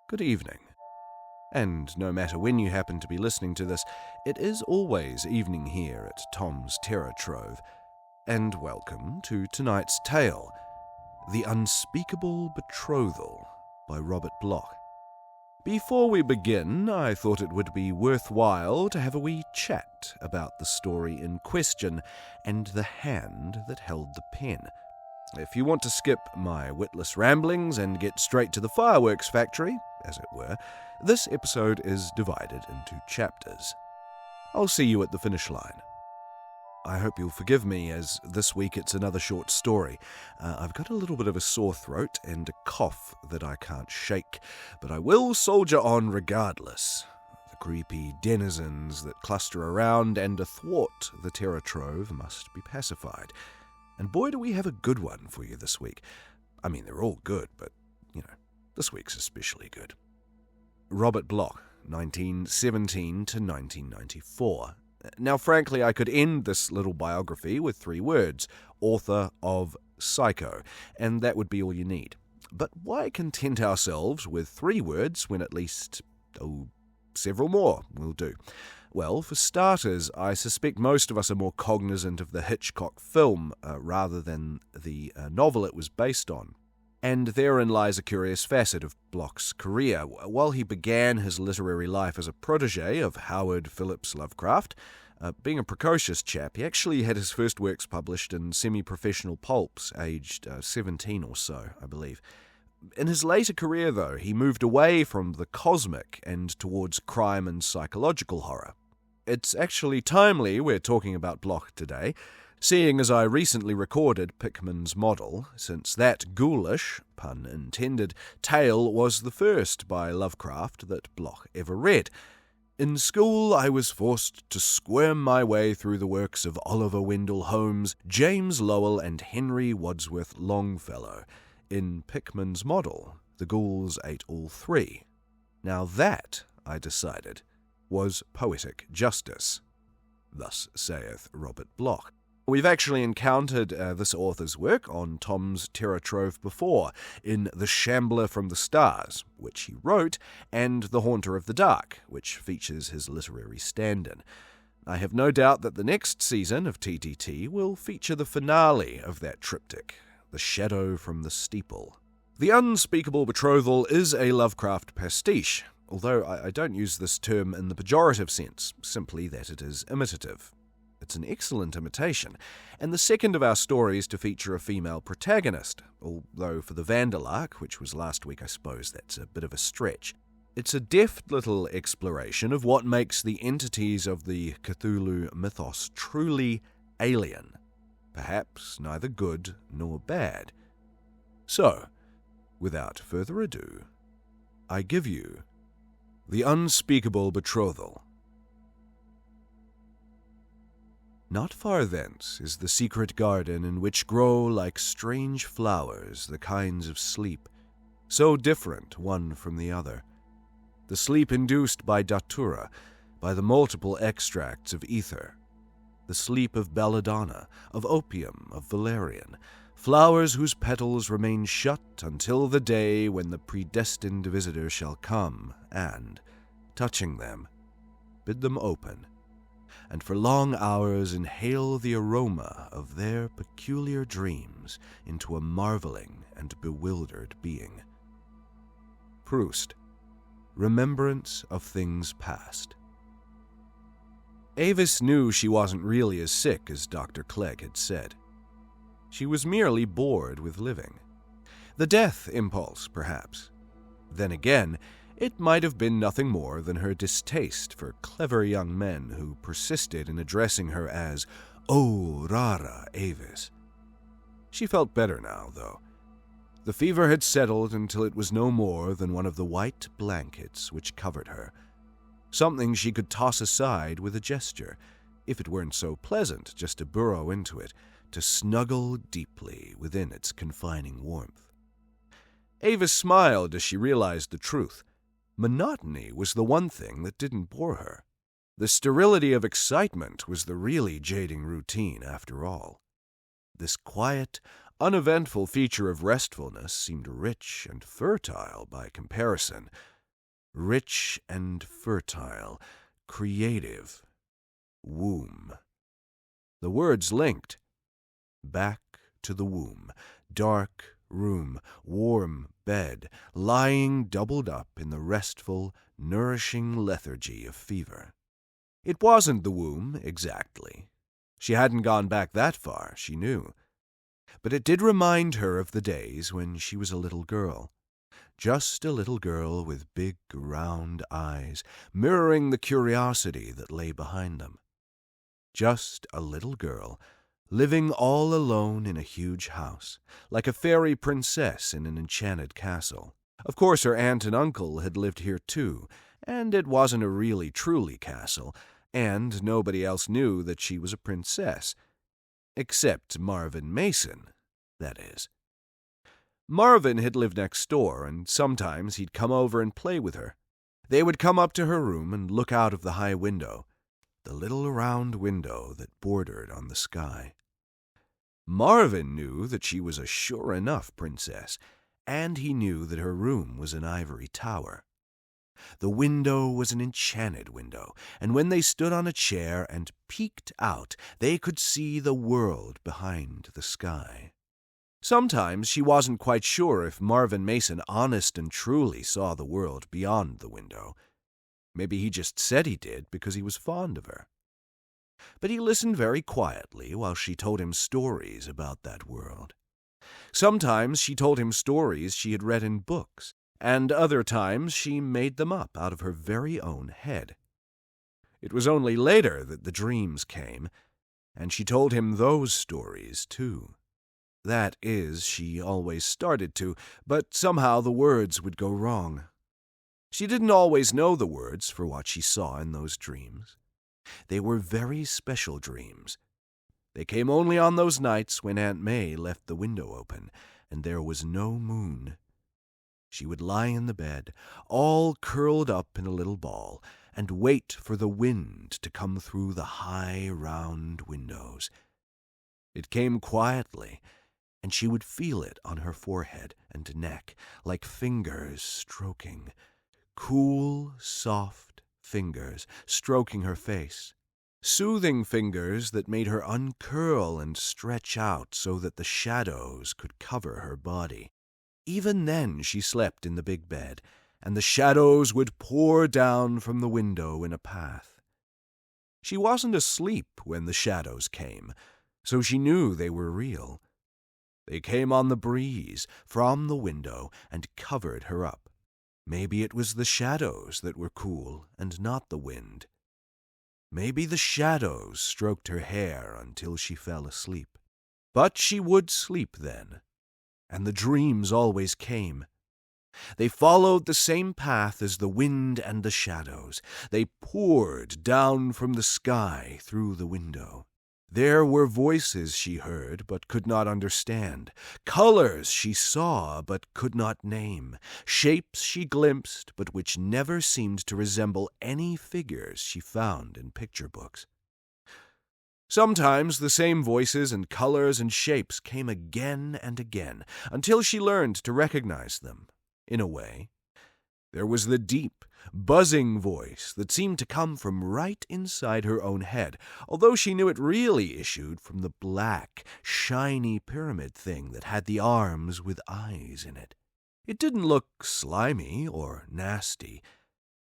good evening. And no matter when you happen to be listening to this, it is always evening here at Tom's Terror Trove. And welcome to tonight's tale, The Unspeakable Betrothal by Robert Bloch. Before we begin, I thought it would be worthwhile to have a wee chat about the story in question and the hand that held the pen. If you want to skip my witless ramblings and get straight to the fireworks factory, as it were, this episode is divided into chapters. I'll see you at the finish line. I hope you'll forgive me, as this week it's another short story. I've got a little bit of a sore throat and a cough that I can't shake, but I will soldier on regardless. The creepy denizens that cluster around and athwart the Terror Trove must be pacified. And boy, do we have a good one for you this week. I mean, they're all good, but, this week's especially good. Robert Bloch, 1917 to 1994. Now, frankly, I could end this little biography with 3 words, author of Psycho, and that would be all you need. But why content ourselves with 3 words when at least, several more will do? Well, for starters, I suspect most of us are more cognizant of the Hitchcock film rather than the novel it was based on. And therein lies a curious facet of Bloch's career. While he began his literary life as a protege of Howard Phillips Lovecraft, being a precocious chap, he actually had his first works published in semi-professional pulps, aged 17 or so, I believe. In his later career, though, he moved away from the cosmic and towards crime and psychological horror. It's actually timely we're talking about Bloch today, seeing as I recently recorded Pickman's Model, since that ghoulish, pun intended, tale was the first by Lovecraft that Bloch ever read. In school, I was forced to squirm my way through the works of Oliver Wendell Holmes, James Lowell, and Henry Wadsworth Longfellow. In Pickman's Model, the ghouls ate all 3. Now that, I decided, was poetic justice. Thus saith Robert Bloch. We've actually encountered this author's work on Tom's Terror Trove before, in The Shambler from the Stars, which he wrote, and The Haunter of the Dark, which features his literary stand-in. I have no doubt that the next season of TTT will feature the finale of that triptych, The Shadow from the Steeple. The Unspeakable Betrothal is a Lovecraft pastiche, although I don't use this term in the pejorative sense, simply that it is imitative. It's an excellent imitation, and the second of our stories to feature a female protagonist, although for the Vanderlark, which was last week, I suppose that's a bit of a stretch. It's a deft little exploration of what makes the entities of the Cthulhu Mythos truly alien, perhaps neither good nor bad. So, without further ado, I give you The Unspeakable Betrothal. Not far thence is the secret garden in which grow like strange flowers the kinds of sleep, so different one from the other. The sleep induced by datura, by the multiple extracts of ether, the sleep of belladonna, of opium, of valerian, flowers whose petals remain shut until the day when the predestined visitor shall come and, touching them, bid them open, and for long hours inhale the aroma of their peculiar dreams into a marveling and bewildered being. Proust, Remembrance of Things Past. Avis knew she wasn't really as sick as Dr. Clegg had said. She was merely bored with living. The death impulse, perhaps. Then again, it might have been nothing more than her distaste for clever young men who persisted in addressing her as, "Oh, rara Avis." She felt better now, though. The fever had settled until it was no more than one of the white blankets which covered her, something she could toss aside with a gesture, if it weren't so pleasant just to burrow into it, to snuggle deeply within its confining warmth. Avis smiled as she realized the truth. Monotony was the one thing that didn't bore her. The sterility of excitement was the really jading routine, after all. This quiet, uneventful feature of restfulness seemed rich and fertile by comparison, rich and fertile, creative, womb. The words linked. Back to the womb, dark room, warm bed, lying doubled up in the restful, nourishing lethargy of fever. It wasn't the womb, exactly. She hadn't gone back that far, she knew. But it did remind her of the days when she was a little girl. Just a little girl with big, round eyes, mirroring the curiosity that lay behind them. Just a little girl, living all alone in a huge house, like a fairy princess in an enchanted castle. Of course, her aunt and uncle had lived here too, and it wasn't a really truly castle, and nobody else knew that she was a princess. Except Marvin Mason, that is. Marvin had lived next door, and sometimes he'd come over and play with her. They would come up to her room and look out of the high window, the little round window that bordered on the sky. Marvin knew that she was a sure enough princess, and he knew that her room was an ivory tower. The window was an enchanted window, and when they stood on a chair and peeked out, they could see the world behind the sky. Sometimes she wasn't quite sure if Marvin Mason honest and truly saw the world beyond the window. Maybe he just said he did because he was fond of her. But he listened very quietly while she told him stories about that world. Sometimes she told him stories she had read in books, and other times she made them up out of her very own head. It was only later that the dreams came, and she told him those stories too. That is, she always started to, but somehow the words would go wrong. She didn't always know the words for what she saw in those dreams. They were very special dreams. They came only on those nights when Aunt May left the window open, and there was no moon. She would lie in the bed, all curled up in a little ball, and wait for the wind to come through the high, round windows. It came quietly, and she would feel it on her forehead and neck, like fingers stroking. Cool, soft fingers stroking her face. Soothing fingers that made her uncurl and stretch out so that the shadows could cover her body. Even then she slept in the big bed, and the shadows would pour down from the window in a path. She wasn't asleep when the shadows came, so she knew they were real. They came on the breeze from the window and covered her up. Maybe it was the shadows that were cool and not the wind. Maybe the shadows stroked her hair until she fell asleep. But she would sleep then, and the dreams always came. They followed the same path as the wind and the shadows. They poured down from the sky through the window. There were voices she heard but could not understand, colors she saw but could not name, shapes she glimpsed but which never seemed to resemble any figures she found in picture books. Sometimes the same voices and colors and shapes came again and again, until she learned to recognize them, in a way. There was the deep, buzzing voice that seemed to come from right inside her own head, although she knew it really issued from the black, shiny pyramid thing that had the arms with eyes in it. It didn't look slimy or nasty,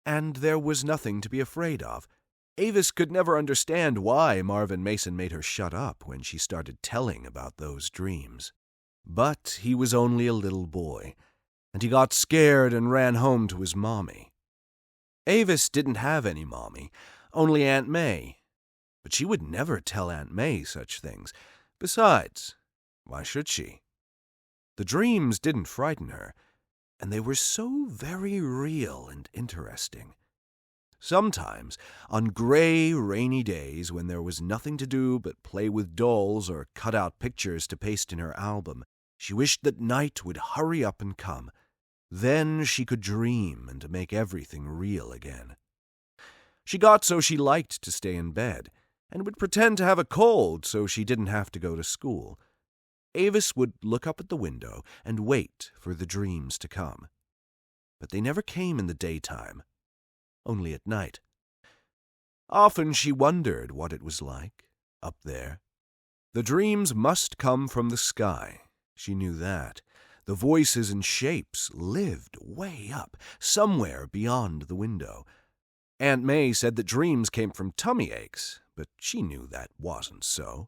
and there was nothing to be afraid of. Avis could never understand why Marvin Mason made her shut up when she started telling about those dreams. But he was only a little boy, and he got scared and ran home to his mommy. Avis didn't have any mommy, only Aunt May. But she would never tell Aunt May such things. Besides, why should she? The dreams didn't frighten her, and they were so very real and interesting. Sometimes, on gray, rainy days when there was nothing to do but play with dolls or cut out pictures to paste in her album, she wished that night would hurry up and come. Then she could dream and make everything real again. She got so she liked to stay in bed, and would pretend to have a cold so she didn't have to go to school. Avis would look up at the window and wait for the dreams to come. but they never came in the daytime, only at night. Often she wondered what it was like, up there. The dreams must come from the sky, she knew that. The voices and shapes lived way up, somewhere beyond the window. Aunt May said that dreams came from tummy aches, but she knew that wasn't so.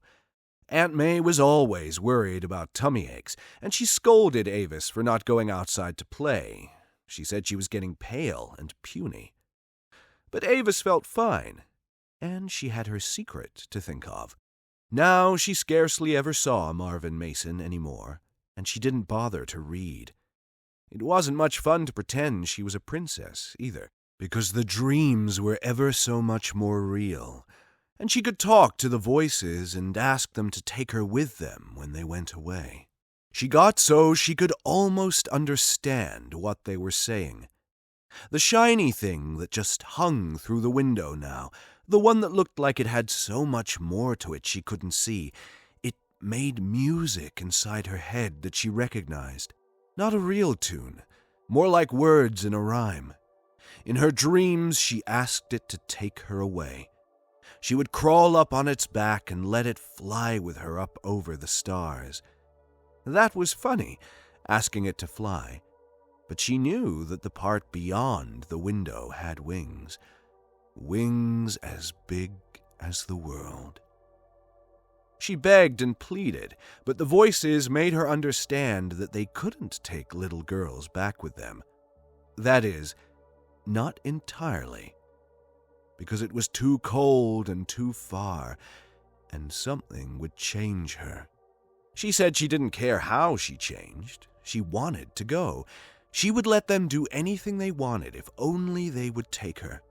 Aunt May was always worried about tummy aches, and she scolded Avis for not going outside to play. She said she was getting pale and puny. But Avis felt fine, and she had her secret to think of. Now she scarcely ever saw Marvin Mason anymore, and she didn't bother to read. It wasn't much fun to pretend she was a princess, either, because the dreams were ever so much more real, and she could talk to the voices and ask them to take her with them when they went away. She got so she could almost understand what they were saying. The shiny thing that just hung through the window now, the one that looked like it had so much more to it she couldn't see, it made music inside her head that she recognized. Not a real tune, more like words in a rhyme. In her dreams, she asked it to take her away. She would crawl up on its back and let it fly with her up over the stars. That was funny, asking it to fly, but she knew that the part beyond the window had wings. Wings as big as the world. She begged and pleaded, but the voices made her understand that they couldn't take little girls back with them. That is, not entirely, because it was too cold and too far, and something would change her. She said she didn't care how she changed. She wanted to go. She would let them do anything they wanted if only they would take her.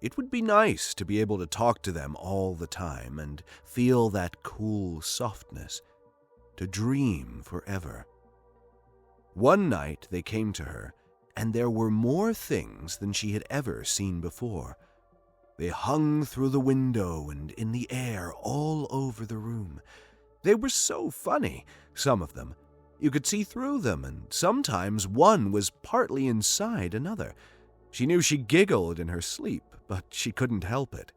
It would be nice to be able to talk to them all the time and feel that cool softness, to dream forever. One night they came to her, and there were more things than she had ever seen before. They hung through the window and in the air all over the room. They were so funny, some of them. You could see through them, and sometimes one was partly inside another. She knew she giggled in her sleep, but she couldn't help it.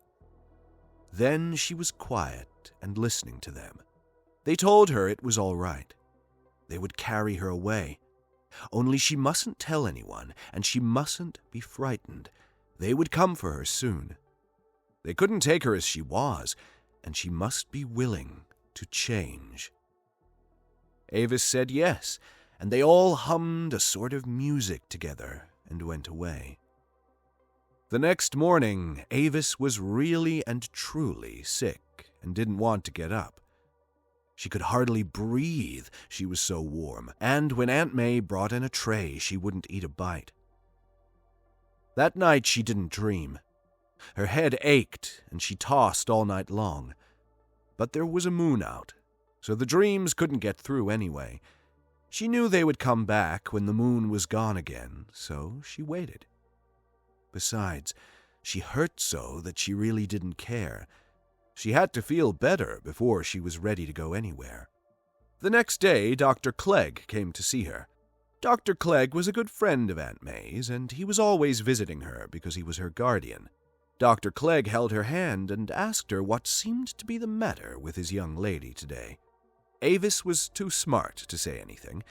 Then she was quiet and listening to them. They told her it was all right. They would carry her away. Only she mustn't tell anyone, and she mustn't be frightened. They would come for her soon. They couldn't take her as she was, and she must be willing to change. Avis said yes, and they all hummed a sort of music together and went away. The next morning, Avis was really and truly sick and didn't want to get up. She could hardly breathe, she was so warm, and when Aunt May brought in a tray, she wouldn't eat a bite. That night she didn't dream. Her head ached, and she tossed all night long. But there was a moon out, so the dreams couldn't get through anyway. She knew they would come back when the moon was gone again, so she waited. Besides, she hurt so that she really didn't care. She had to feel better before she was ready to go anywhere. The next day, Dr. Clegg came to see her. Dr. Clegg was a good friend of Aunt May's, and he was always visiting her because he was her guardian. Dr. Clegg held her hand and asked her what seemed to be the matter with his young lady today. Avis was too smart to say anything,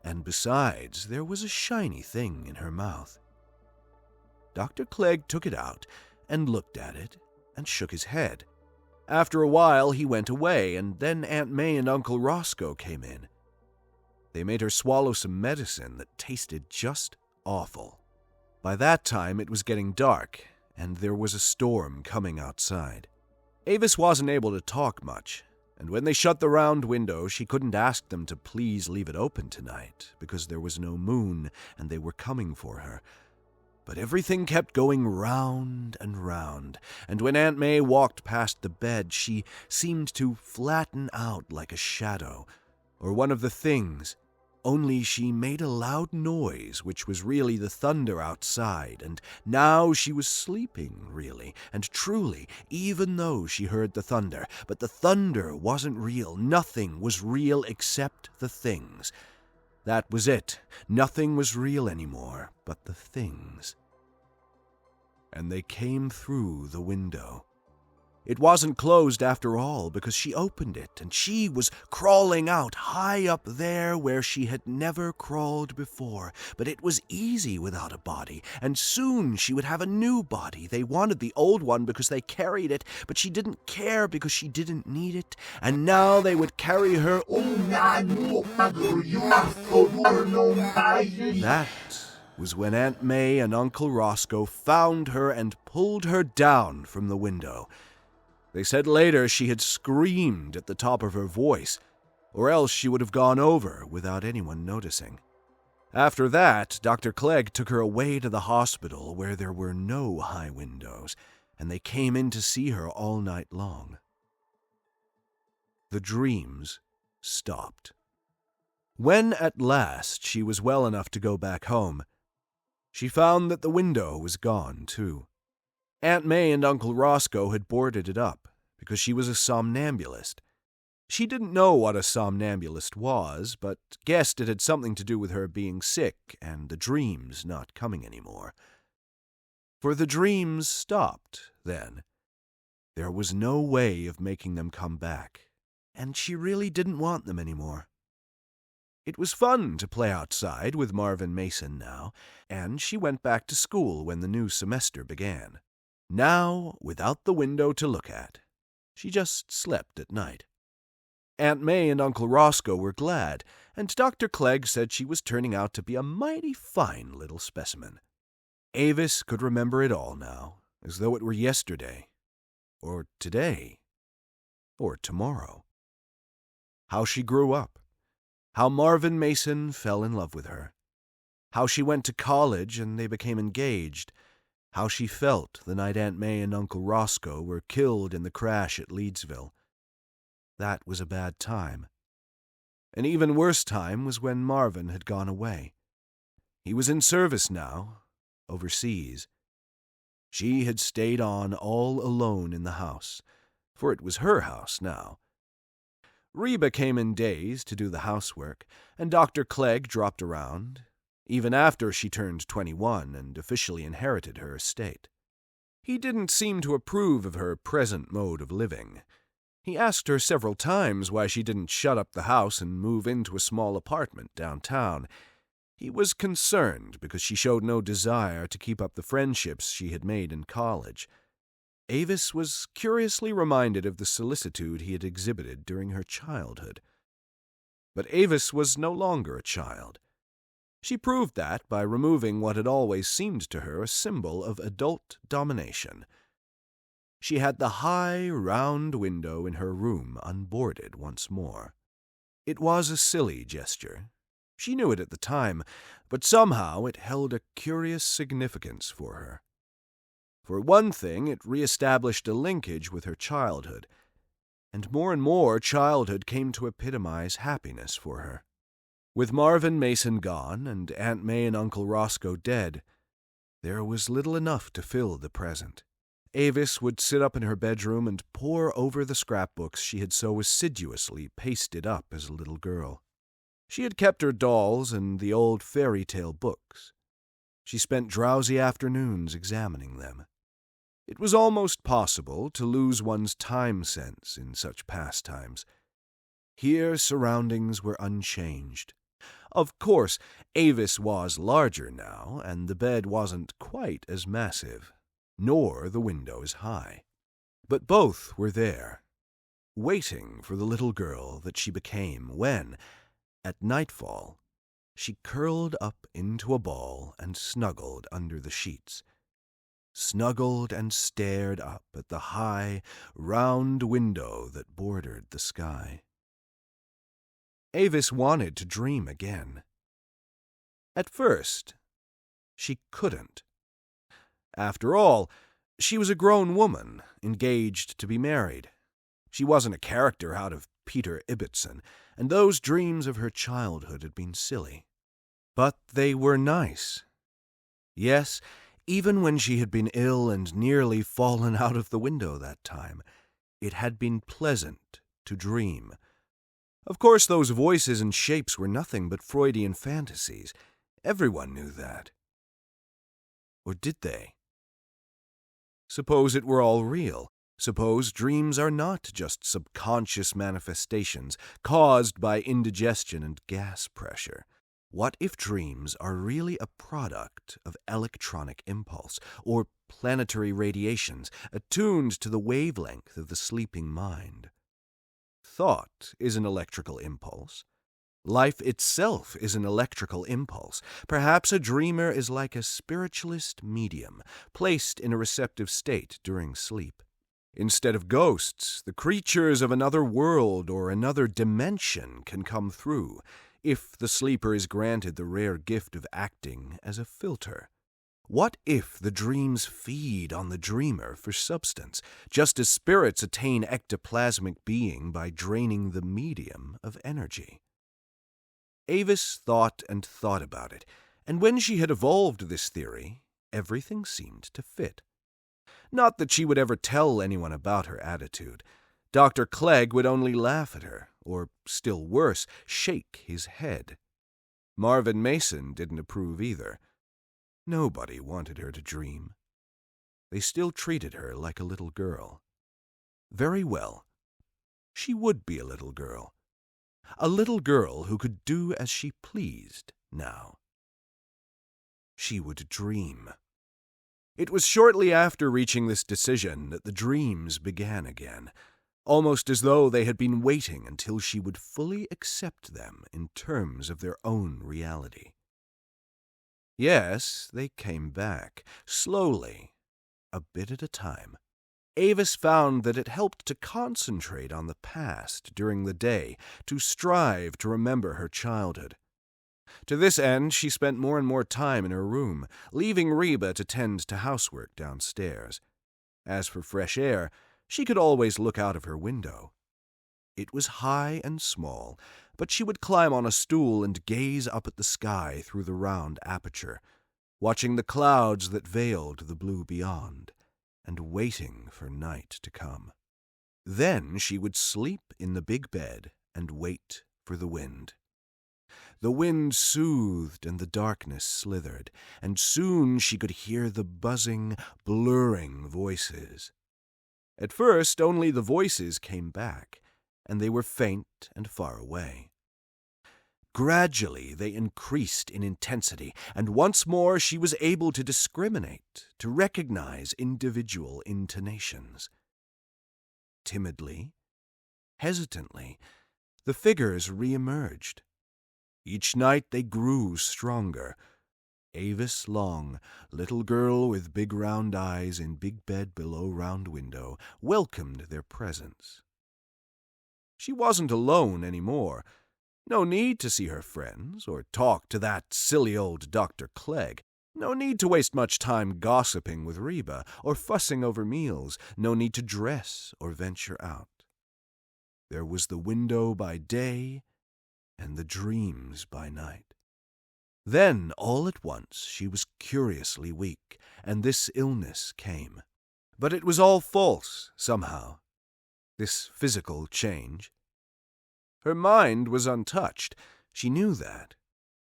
and besides, there was a shiny thing in her mouth. Dr. Clegg took it out and looked at it and shook his head. After a while, he went away, and then Aunt May and Uncle Roscoe came in. They made her swallow some medicine that tasted just awful. By that time, it was getting dark, and there was a storm coming outside. Avis wasn't able to talk much, and when they shut the round window, she couldn't ask them to please leave it open tonight, because there was no moon, and they were coming for her. But everything kept going round and round, and when Aunt May walked past the bed, she seemed to flatten out like a shadow, or one of the things, only she made a loud noise, which was really the thunder outside, and now she was sleeping, really, and truly, even though she heard the thunder. But the thunder wasn't real. Nothing was real except the things. That was it. Nothing was real anymore but the things. And they came through the window. It wasn't closed after all, because she opened it, and she was crawling out high up there where she had never crawled before. But it was easy without a body, and soon she would have a new body. They wanted the old one because they carried it, but she didn't care because she didn't need it. And now they would carry her. That was when Aunt May and Uncle Roscoe found her and pulled her down from the window. They said later she had screamed at the top of her voice, or else she would have gone over without anyone noticing. After that, Dr. Clegg took her away to the hospital where there were no high windows, and they came in to see her all night long. The dreams stopped. When at last she was well enough to go back home, she found that the window was gone too. Aunt May and Uncle Roscoe had boarded it up because she was a somnambulist. She didn't know what a somnambulist was, but guessed it had something to do with her being sick and the dreams not coming anymore. For the dreams stopped then. There was no way of making them come back, and she really didn't want them anymore. It was fun to play outside with Marvin Mason now, and she went back to school when the new semester began. Now, without the window to look at, she just slept at night. Aunt May and Uncle Roscoe were glad, and Dr. Clegg said she was turning out to be a mighty fine little specimen. Avis could remember it all now, as though it were yesterday, or today, or tomorrow. How she grew up, how Marvin Mason fell in love with her, how she went to college and they became engaged, how she felt the night Aunt May and Uncle Roscoe were killed in the crash at Leedsville. That was a bad time. An even worse time was when Marvin had gone away. He was in service now, overseas. She had stayed on all alone in the house, for it was her house now. Reba came in days to do the housework, and Dr. Clegg dropped around, even after she turned 21 and officially inherited her estate. He didn't seem to approve of her present mode of living. He asked her several times why she didn't shut up the house and move into a small apartment downtown. He was concerned because she showed no desire to keep up the friendships she had made in college. Avis was curiously reminded of the solicitude he had exhibited during her childhood. But Avis was no longer a child. She proved that by removing what had always seemed to her a symbol of adult domination. She had the high, round window in her room unboarded once more. It was a silly gesture. She knew it at the time, but somehow it held a curious significance for her. For one thing, it re-established a linkage with her childhood, and more childhood came to epitomize happiness for her. With Marvin Mason gone and Aunt May and Uncle Roscoe dead, there was little enough to fill the present. Avis would sit up in her bedroom and pore over the scrapbooks she had so assiduously pasted up as a little girl. She had kept her dolls and the old fairy tale books. She spent drowsy afternoons examining them. It was almost possible to lose one's time sense in such pastimes. Here surroundings were unchanged. Of course, Avis was larger now, and the bed wasn't quite as massive, nor the window as high. But both were there, waiting for the little girl that she became when, at nightfall, she curled up into a ball and snuggled under the sheets. Snuggled and stared up at the high, round window that bordered the sky. Avis wanted to dream again. At first, she couldn't. After all, she was a grown woman, engaged to be married. She wasn't a character out of Peter Ibbotson, and those dreams of her childhood had been silly. But they were nice. Yes, even when she had been ill and nearly fallen out of the window that time, it had been pleasant to dream. Of course, those voices and shapes were nothing but Freudian fantasies. Everyone knew that. Or did they? Suppose it were all real. Suppose dreams are not just subconscious manifestations caused by indigestion and gas pressure. What if dreams are really a product of electronic impulse or planetary radiations attuned to the wavelength of the sleeping mind? Thought is an electrical impulse. Life itself is an electrical impulse. Perhaps a dreamer is like a spiritualist medium, placed in a receptive state during sleep. Instead of ghosts, the creatures of another world or another dimension can come through, if the sleeper is granted the rare gift of acting as a filter. What if the dreams feed on the dreamer for substance, just as spirits attain ectoplasmic being by draining the medium of energy? Avis thought and thought about it, and when she had evolved this theory, everything seemed to fit. Not that she would ever tell anyone about her attitude. Dr. Clegg would only laugh at her, or, still worse, shake his head. Marvin Mason didn't approve either. Nobody wanted her to dream. They still treated her like a little girl. Very well. She would be a little girl. A little girl who could do as she pleased now. She would dream. It was shortly after reaching this decision that the dreams began again, almost as though they had been waiting until she would fully accept them in terms of their own reality. Yes, they came back, slowly, a bit at a time. Avis found that it helped to concentrate on the past during the day, to strive to remember her childhood. To this end, she spent more and more time in her room, leaving Reba to tend to housework downstairs. As for fresh air, she could always look out of her window. It was high and small, but she would climb on a stool and gaze up at the sky through the round aperture, watching the clouds that veiled the blue beyond, and waiting for night to come. Then she would sleep in the big bed and wait for the wind. The wind soothed and the darkness slithered, and soon she could hear the buzzing, blurring voices. At first only the voices came back, and they were faint and far away. Gradually they increased in intensity, and once more she was able to discriminate, to recognize individual intonations. Timidly, hesitantly, the figures re-emerged. Each night they grew stronger. Avis Long, little girl with big round eyes in big bed below round window, welcomed their presence. She wasn't alone any more. No need to see her friends, or talk to that silly old Dr. Clegg. No need to waste much time gossiping with Reba, or fussing over meals. No need to dress or venture out. There was the window by day, and the dreams by night. Then, all at once, she was curiously weak, and this illness came. But it was all false, somehow, this physical change. Her mind was untouched. She knew that.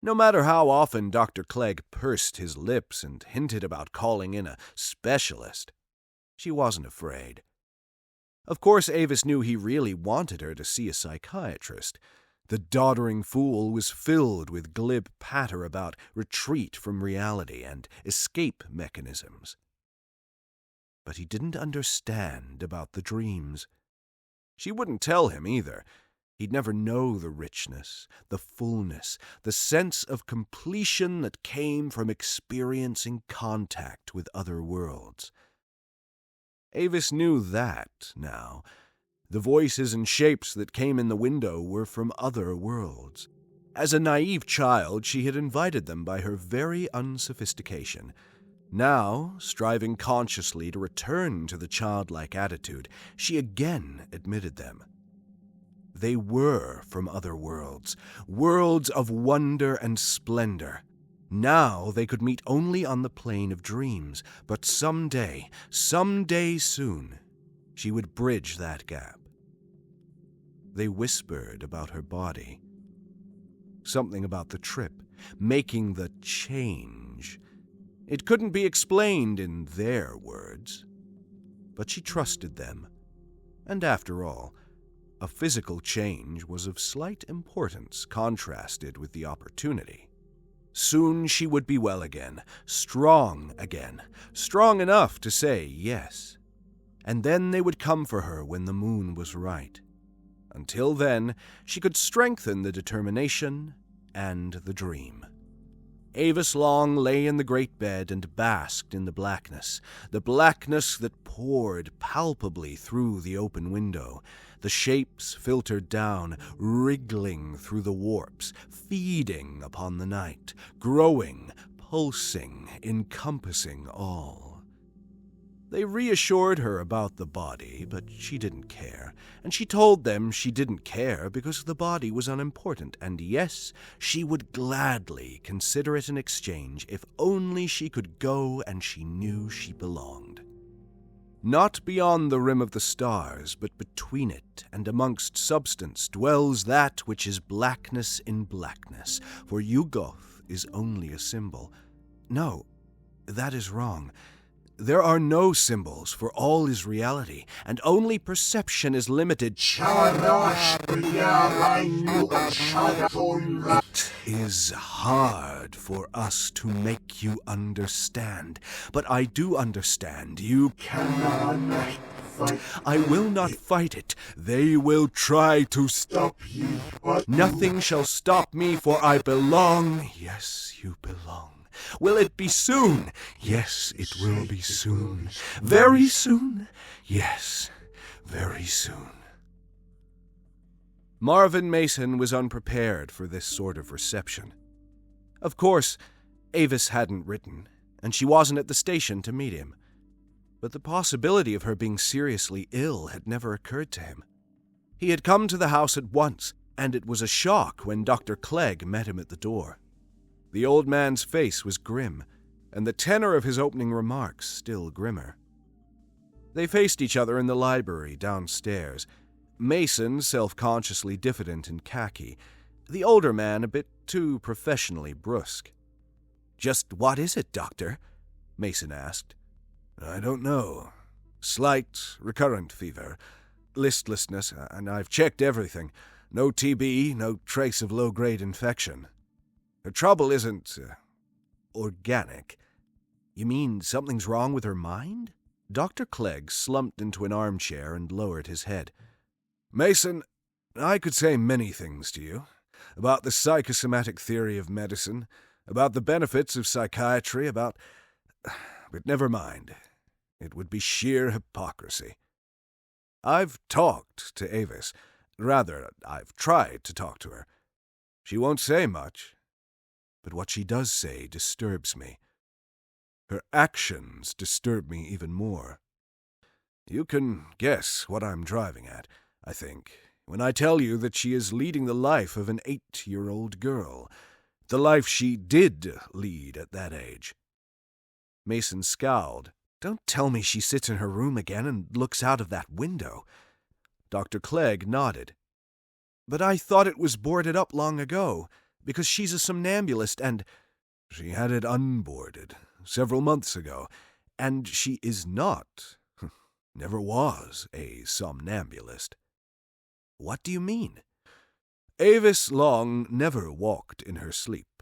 No matter how often Dr. Clegg pursed his lips and hinted about calling in a specialist, she wasn't afraid. Of course, Avis knew he really wanted her to see a psychiatrist. The doddering fool was filled with glib patter about retreat from reality and escape mechanisms. But he didn't understand about the dreams. She wouldn't tell him either. He'd never know the richness, the fullness, the sense of completion that came from experiencing contact with other worlds. Avis knew that now. The voices and shapes that came in the window were from other worlds. As a naive child, she had invited them by her very unsophistication. Now, striving consciously to return to the childlike attitude, she again admitted them. They were from other worlds, worlds of wonder and splendor. Now they could meet only on the plane of dreams, but someday soon, she would bridge that gap. They whispered about her body. Something about the trip, making the change. It couldn't be explained in their words, but she trusted them. And after all, a physical change was of slight importance contrasted with the opportunity. Soon she would be well again, strong enough to say yes. And then they would come for her when the moon was right. Until then, she could strengthen the determination and the dream. Avis Long lay in the great bed and basked in the blackness that poured palpably through the open window. The shapes filtered down, wriggling through the warps, feeding upon the night, growing, pulsing, encompassing all. They reassured her about the body, but she didn't care, and she told them she didn't care because the body was unimportant, and yes, she would gladly consider it an exchange if only she could go and she knew she belonged. Not beyond the rim of the stars, but between it and amongst substance dwells that which is blackness in blackness, for Yuggoth is only a symbol. No, that is wrong. There are no symbols, for all is reality, and only perception is limited. It is hard for us to make you understand, but I do understand. You cannot fight. I will not fight it. They will try to stop you, but nothing shall stop me, for I belong. Yes, you belong. Will it be soon? Yes, it will be soon. Very soon? Yes, very soon. Marvin Mason was unprepared for this sort of reception. Of course, Avis hadn't written, and she wasn't at the station to meet him. But the possibility of her being seriously ill had never occurred to him. He had come to the house at once, and it was a shock when Dr. Clegg met him at the door. The old man's face was grim, and the tenor of his opening remarks still grimmer. They faced each other in the library downstairs, Mason self-consciously diffident in khaki, the older man a bit too professionally brusque. "Just what is it, Doctor?" Mason asked. "I don't know. Slight, recurrent fever, listlessness, and I've checked everything. No TB, no trace of low-grade infection. Her trouble isn't organic." "You mean something's wrong with her mind?" Dr. Clegg slumped into an armchair and lowered his head. "Mason, I could say many things to you. About the psychosomatic theory of medicine, about the benefits of psychiatry, but never mind. It would be sheer hypocrisy. I've talked to Avis. Rather, I've tried to talk to her. She won't say much. But what she does say disturbs me. Her actions disturb me even more. You can guess what I'm driving at, I think, when I tell you that she is leading the life of an 8-year-old girl, the life she did lead at that age." Mason scowled. "Don't tell me she sits in her room again and looks out of that window." Dr. Clegg nodded. "But I thought it was boarded up long ago. Because she's a somnambulist and—" "She had it unboarded several months ago, and she is not, never was, a somnambulist." "What do you mean?" "Avis Long never walked in her sleep.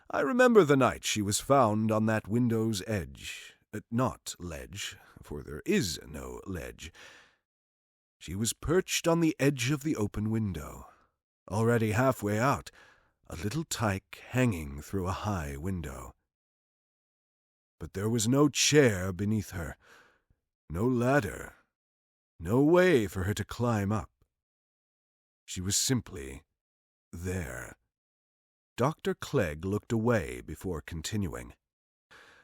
I remember the night she was found on that window's edge, not ledge, for there is no ledge. She was perched on the edge of the open window, already halfway out, a little tyke hanging through a high window. But there was no chair beneath her, no ladder, no way for her to climb up. She was simply there." Dr. Clegg looked away before continuing.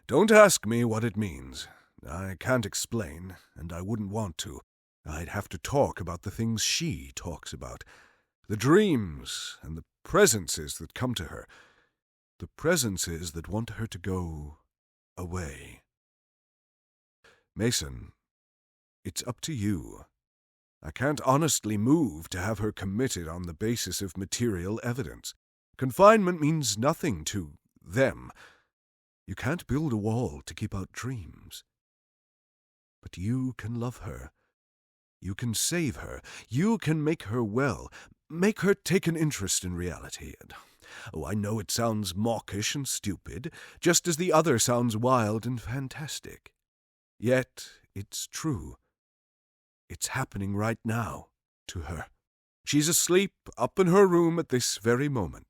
"Don't ask me what it means. I can't explain, and I wouldn't want to. I'd have to talk about the things she talks about, the dreams and the presences that come to her, the presences that want her to go away. Mason, it's up to you. I can't honestly move to have her committed on the basis of material evidence. Confinement means nothing to them. You can't build a wall to keep out dreams. But you can love her. You can save her. You can make her well. Make her take an interest in reality. Oh, I know it sounds mawkish and stupid, just as the other sounds wild and fantastic. Yet it's true. It's happening right now to her. She's asleep up in her room at this very moment.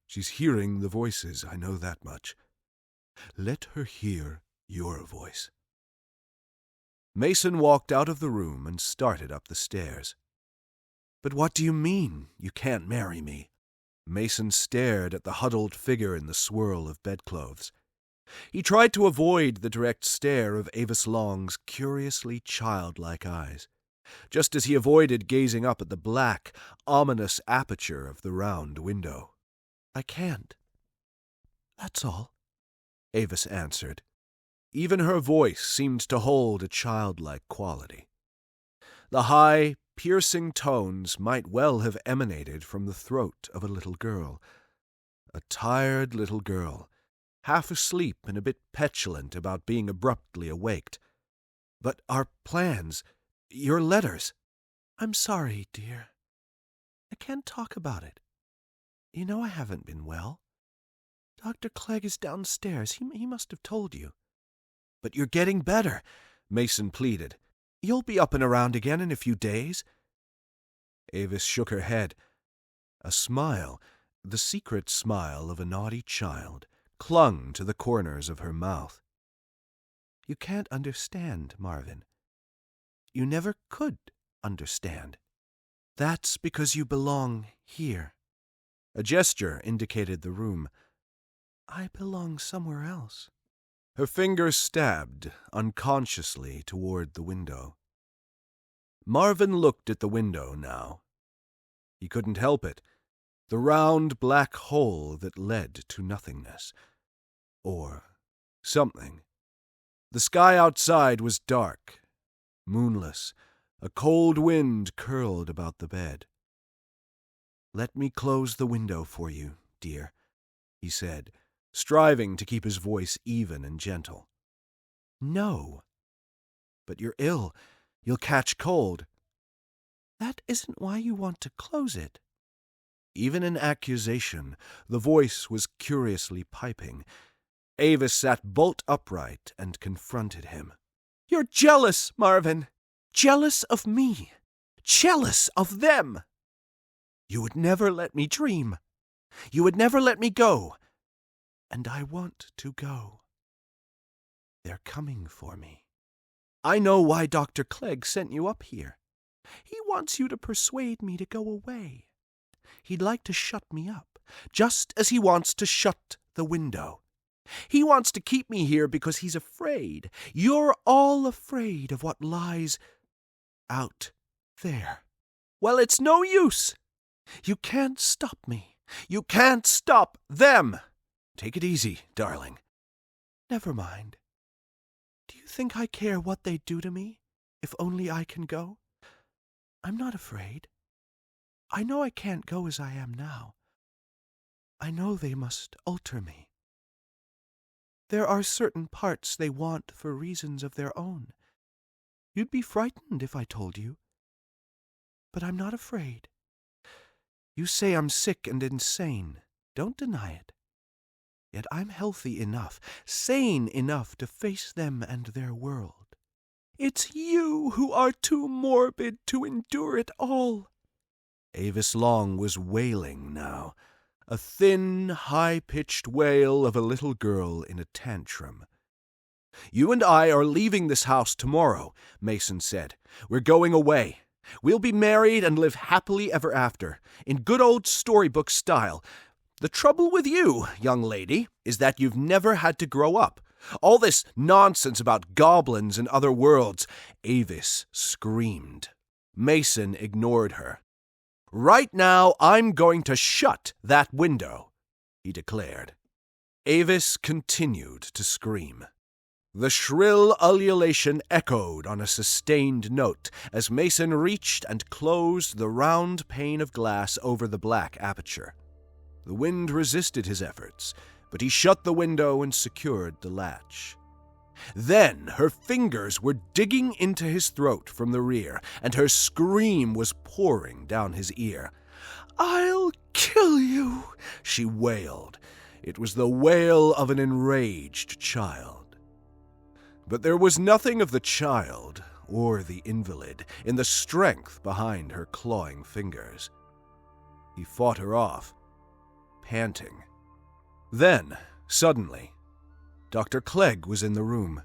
She's hearing the voices, I know that much. Let her hear your voice. Mason walked out of the room and started up the stairs. But what do you mean, you can't marry me? Mason stared at the huddled figure in the swirl of bedclothes. He tried to avoid the direct stare of Avis Long's curiously childlike eyes, just as he avoided gazing up at the black, ominous aperture of the round window. I can't. That's all, Avis answered. Even her voice seemed to hold a childlike quality. The high, piercing tones might well have emanated from the throat of a little girl. A tired little girl, half asleep and a bit petulant about being abruptly awaked. But our plans, your letters. I'm sorry, dear. I can't talk about it. You know I haven't been well. Dr. Clegg is downstairs. He must have told you. But you're getting better, Mason pleaded. You'll be up and around again in a few days. Avis shook her head. A smile, the secret smile of a naughty child, clung to the corners of her mouth. You can't understand, Marvin. You never could understand. That's because you belong here. A gesture indicated the room. I belong somewhere else. Her fingers stabbed unconsciously toward the window. Marvin looked at the window now. He couldn't help it. The round black hole that led to nothingness. Or something. The sky outside was dark, moonless. A cold wind curled about the bed. Let me close the window for you, dear, he said, striving to keep his voice even and gentle. No. But you're ill. You'll catch cold. That isn't why you want to close it. Even in accusation, the voice was curiously piping. Avis sat bolt upright and confronted him. You're jealous, Marvin. Jealous of me. Jealous of them. You would never let me dream. You would never let me go. And I want to go. They're coming for me. I know why Dr. Clegg sent you up here. He wants you to persuade me to go away. He'd like to shut me up, just as he wants to shut the window. He wants to keep me here because he's afraid. You're all afraid of what lies out there. Well, it's no use. You can't stop me. You can't stop them. Take it easy, darling. Never mind. Do you think I care what they do to me, if only I can go? I'm not afraid. I know I can't go as I am now. I know they must alter me. There are certain parts they want for reasons of their own. You'd be frightened if I told you. But I'm not afraid. You say I'm sick and insane. Don't deny it. Yet I'm healthy enough, sane enough to face them and their world. It's you who are too morbid to endure it all. Avis Long was wailing now, a thin, high-pitched wail of a little girl in a tantrum. You and I are leaving this house tomorrow, Mason said. We're going away. We'll be married and live happily ever after, in good old storybook style. The trouble with you, young lady, is that you've never had to grow up. All this nonsense about goblins and other worlds. Avis screamed. Mason ignored her. Right now, I'm going to shut that window, he declared. Avis continued to scream. The shrill ululation echoed on a sustained note as Mason reached and closed the round pane of glass over the black aperture. The wind resisted his efforts, but he shut the window and secured the latch. Then her fingers were digging into his throat from the rear, and her scream was pouring down his ear. "I'll kill you," she wailed. It was the wail of an enraged child. But there was nothing of the child or the invalid in the strength behind her clawing fingers. He fought her off, panting. Then, suddenly, Dr. Clegg was in the room.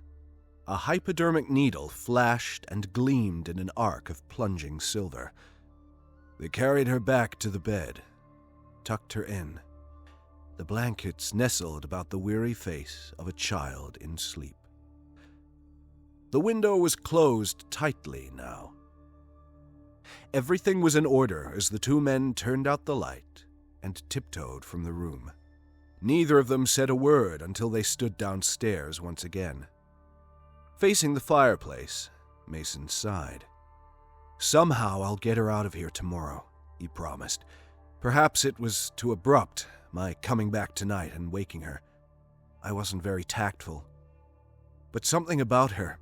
A hypodermic needle flashed and gleamed in an arc of plunging silver. They carried her back to the bed, tucked her in. The blankets nestled about the weary face of a child in sleep. The window was closed tightly now. Everything was in order as the two men turned out the light and tiptoed from the room. Neither of them said a word until they stood downstairs once again. Facing the fireplace, Mason sighed. "Somehow I'll get her out of here tomorrow," he promised. "Perhaps it was too abrupt, my coming back tonight and waking her. I wasn't very tactful. But something about her,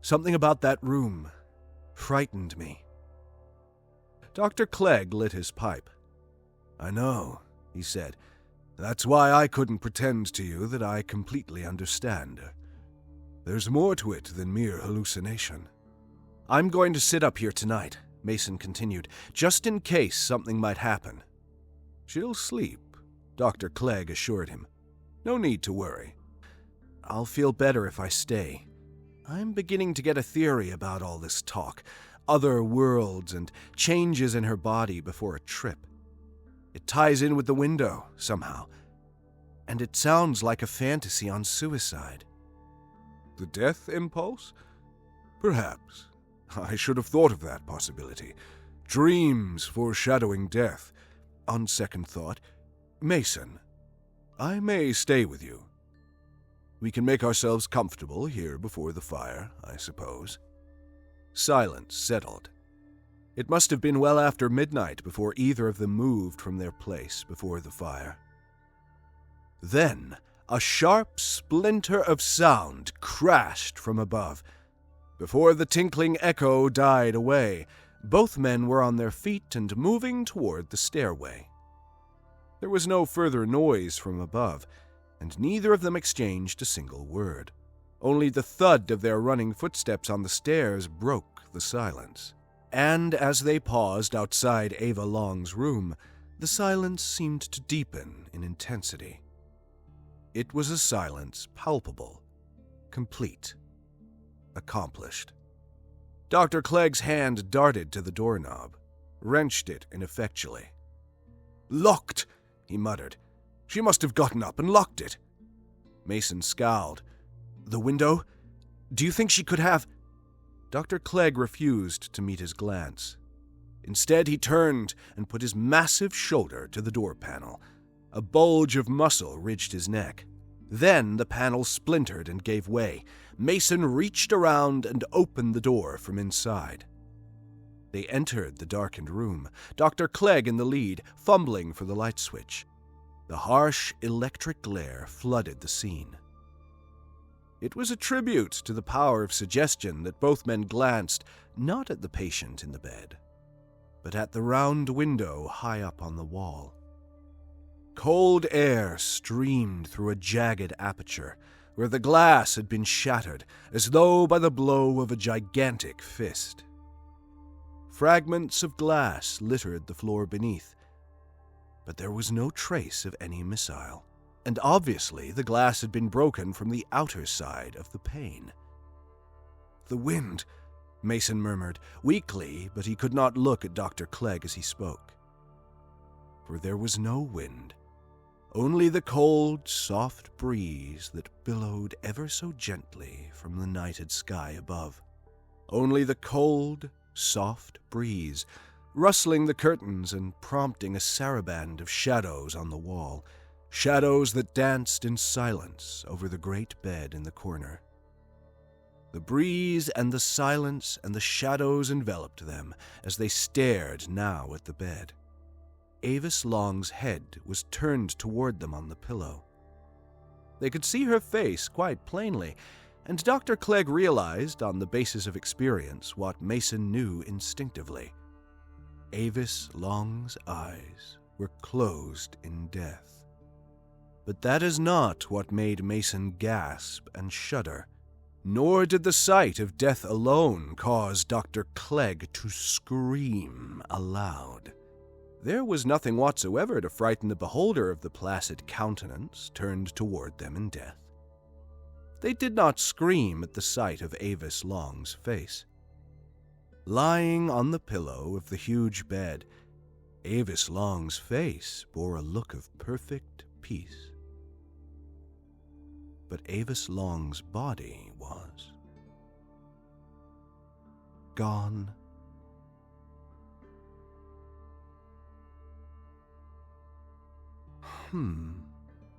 something about that room, frightened me." Dr. Clegg lit his pipe. "I know," he said. "That's why I couldn't pretend to you that I completely understand. There's more to it than mere hallucination." "I'm going to sit up here tonight," Mason continued, "just in case something might happen." "She'll sleep," Dr. Clegg assured him. "No need to worry." "I'll feel better if I stay. I'm beginning to get a theory about all this talk, other worlds and changes in her body before a trip. It ties in with the window, somehow, and it sounds like a fantasy on suicide." "The death impulse? Perhaps. I should have thought of that possibility. Dreams foreshadowing death. On second thought, Mason, I may stay with you. We can make ourselves comfortable here before the fire, I suppose." Silence settled. It must have been well after midnight before either of them moved from their place before the fire. Then a sharp splinter of sound crashed from above. Before the tinkling echo died away, both men were on their feet and moving toward the stairway. There was no further noise from above, and neither of them exchanged a single word. Only the thud of their running footsteps on the stairs broke the silence. And as they paused outside Avis Long's room, the silence seemed to deepen in intensity. It was a silence palpable, complete, accomplished. Dr. Clegg's hand darted to the doorknob, wrenched it ineffectually. "Locked," he muttered. "She must have gotten up and locked it." Mason scowled. "The window? Do you think she could have—" Dr. Clegg refused to meet his glance. Instead, he turned and put his massive shoulder to the door panel. A bulge of muscle ridged his neck. Then the panel splintered and gave way. Mason reached around and opened the door from inside. They entered the darkened room, Dr. Clegg in the lead, fumbling for the light switch. The harsh electric glare flooded the scene. It was a tribute to the power of suggestion that both men glanced not at the patient in the bed, but at the round window high up on the wall. Cold air streamed through a jagged aperture, where the glass had been shattered, as though by the blow of a gigantic fist. Fragments of glass littered the floor beneath, but there was no trace of any missile, and obviously the glass had been broken from the outer side of the pane. "The wind," Mason murmured, weakly, but he could not look at Dr. Clegg as he spoke. For there was no wind, only the cold, soft breeze that billowed ever so gently from the nighted sky above. Only the cold, soft breeze, rustling the curtains and prompting a saraband of shadows on the wall, shadows that danced in silence over the great bed in the corner. The breeze and the silence and the shadows enveloped them as they stared now at the bed. Avis Long's head was turned toward them on the pillow. They could see her face quite plainly, and Dr. Clegg realized, on the basis of experience, what Mason knew instinctively. Avis Long's eyes were closed in death. But that is not what made Mason gasp and shudder, nor did the sight of death alone cause Dr. Clegg to scream aloud. There was nothing whatsoever to frighten the beholder of the placid countenance turned toward them in death. They did not scream at the sight of Avis Long's face. Lying on the pillow of the huge bed, Avis Long's face bore a look of perfect peace. But Avis Long's body was gone.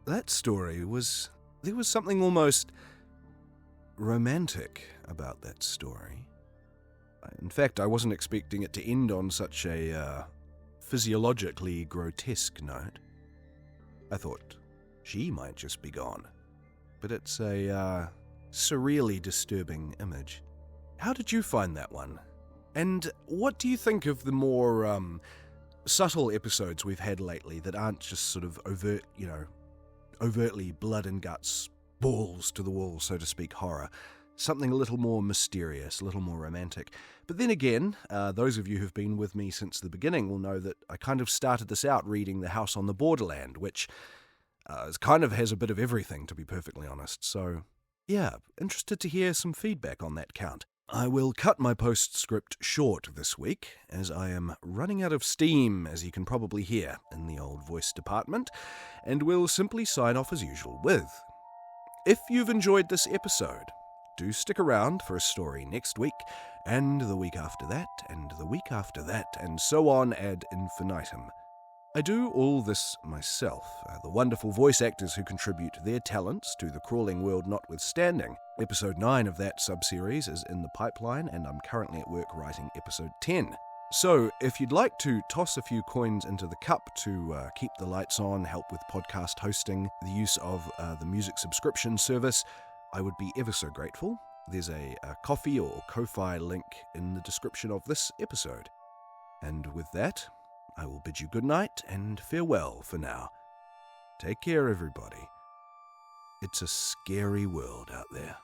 That story there was something almost romantic about that story. In fact, I wasn't expecting it to end on such a physiologically grotesque note. I thought she might just be gone. But it's a surreally disturbing image. How did you find that one? And what do you think of the more subtle episodes we've had lately that aren't just sort of overtly blood and guts, balls to the wall, so to speak, horror? Something a little more mysterious, a little more romantic. But then again, those of you who've been with me since the beginning will know that I kind of started this out reading The House on the Borderland, which kind of has a bit of everything, to be perfectly honest. So, yeah, interested to hear some feedback on that count. I will cut my postscript short this week, as I am running out of steam, as you can probably hear, in the old voice department, and will simply sign off as usual with, if you've enjoyed this episode, do stick around for a story next week, and the week after that, and the week after that, and so on ad infinitum. I do all this myself, the wonderful voice actors who contribute their talents to the crawling world notwithstanding. Episode 9 of that subseries is in the pipeline, and I'm currently at work writing episode 10. So, if you'd like to toss a few coins into the cup to keep the lights on, help with podcast hosting, the use of the music subscription service, I would be ever so grateful. There's a Ko-fi or Ko-fi link in the description of this episode. And with that, I will bid you good night and farewell for now. Take care, everybody. It's a scary world out there.